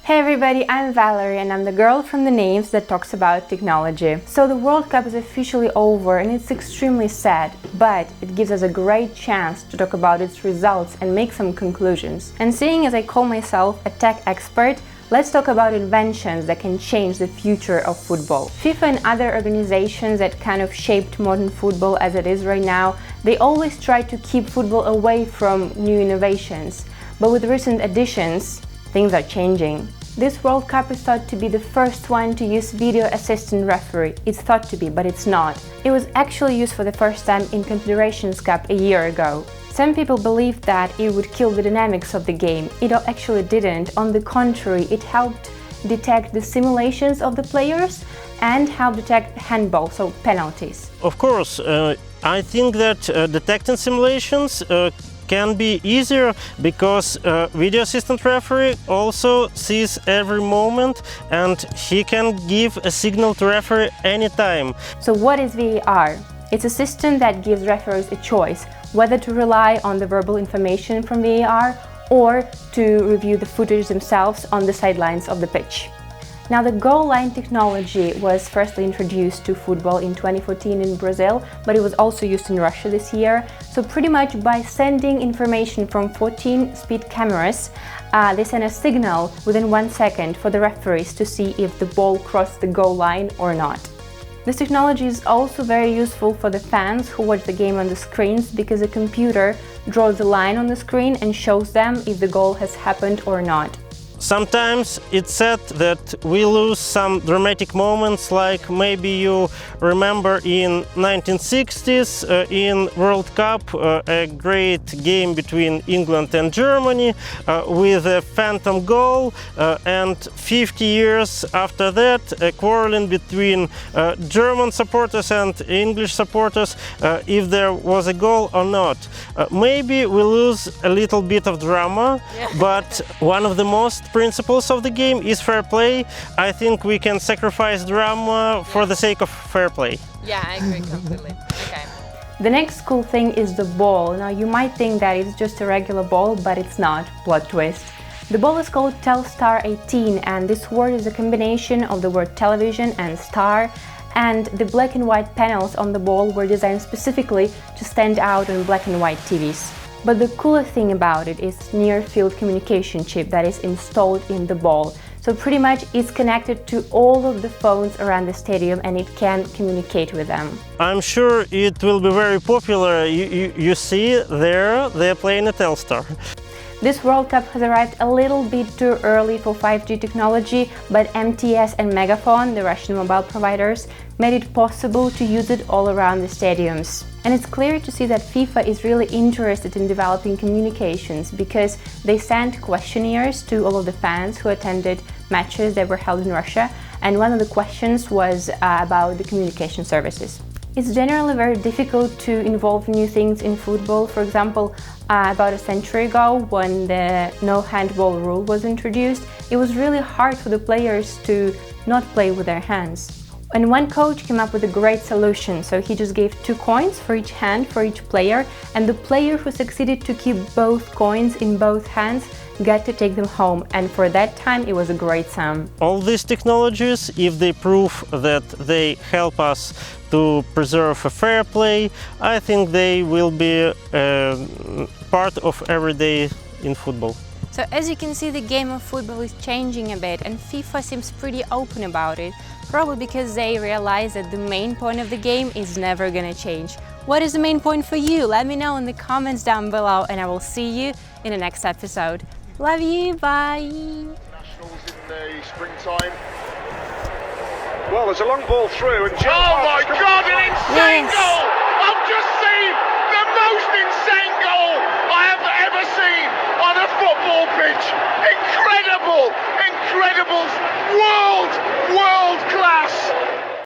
Hey everybody, I'm Valerie and I'm the girl from the names that talks about technology. So the World Cup is officially over and it's extremely sad, but it gives us a great chance to talk about its results and make some conclusions. And seeing as I call myself a tech expert, let's talk about inventions that can change the future of football. FIFA and other organizations that kind of shaped modern football as it is right now, they always try to keep football away from new innovations. But with recent additions, things are changing. This World Cup is thought to be the first one to use video assistant referee. It's thought to be, but it's not. It was actually used for the first time in Confederations Cup a year ago. Some people believe that it would kill the dynamics of the game. It actually didn't. On the contrary, it helped detect the simulations of the players and helped detect handball, so penalties. Of course, I think that detecting simulations can be easier because video assistant referee also sees every moment and he can give a signal to referee anytime. So what is VAR? It's a system that gives referees a choice whether to rely on the verbal information from VAR or to review the footage themselves on the sidelines of the pitch. Now, the goal line technology was firstly introduced to football in 2014 in Brazil, but it was also used in Russia this year. So pretty much by sending information from 14 speed cameras, they send a signal within 1 second for the referees to see if the ball crossed the goal line or not. This technology is also very useful for the fans who watch the game on the screens because a computer draws a line on the screen and shows them if the goal has happened or not. Sometimes it's said that we lose some dramatic moments, like maybe you remember in 1960s in World Cup a great game between England and Germany with a phantom goal, and 50 years after that a quarreling between German supporters and English supporters if there was a goal or not. Maybe we lose a little bit of drama, but one of the most principles of the game is fair play. I think we can sacrifice drama for the sake of fair play. Yeah, I agree completely. Okay. The next cool thing is the ball. Now you might think that it's just a regular ball, but it's not. Plot twist. The ball is called Telstar 18 and this word is a combination of the word television and star, and the black and white panels on the ball were designed specifically to stand out on black and white TVs. But the cooler thing about it is near-field communication chip that is installed in the ball. So pretty much it's connected to all of the phones around the stadium and it can communicate with them. I'm sure it will be very popular. You see there, they're playing a Telstar. This World Cup has arrived a little bit too early for 5G technology, but MTS and Megafon, the Russian mobile providers, made it possible to use it all around the stadiums. And it's clear to see that FIFA is really interested in developing communications because they sent questionnaires to all of the fans who attended matches that were held in Russia, and one of the questions was about the communication services. It's generally very difficult to involve new things in football. For example, about a century ago, when the no handball rule was introduced, it was really hard for the players to not play with their hands. And one coach came up with a great solution, so he just gave 2 coins for each hand for each player, and the player who succeeded to keep both coins in both hands got to take them home, and for that time it was a great sum. All these technologies, if they prove that they help us to preserve a fair play, I think they will be part of every day in football. So as you can see, the game of football is changing a bit and FIFA seems pretty open about it, probably because they realize that the main point of the game is never gonna change. What is the main point for you? Let me know in the comments down below and I will see you in the next episode. Love you, bye! Nationals in the springtime. Well, there's a long ball through and oh my God, an insane goal!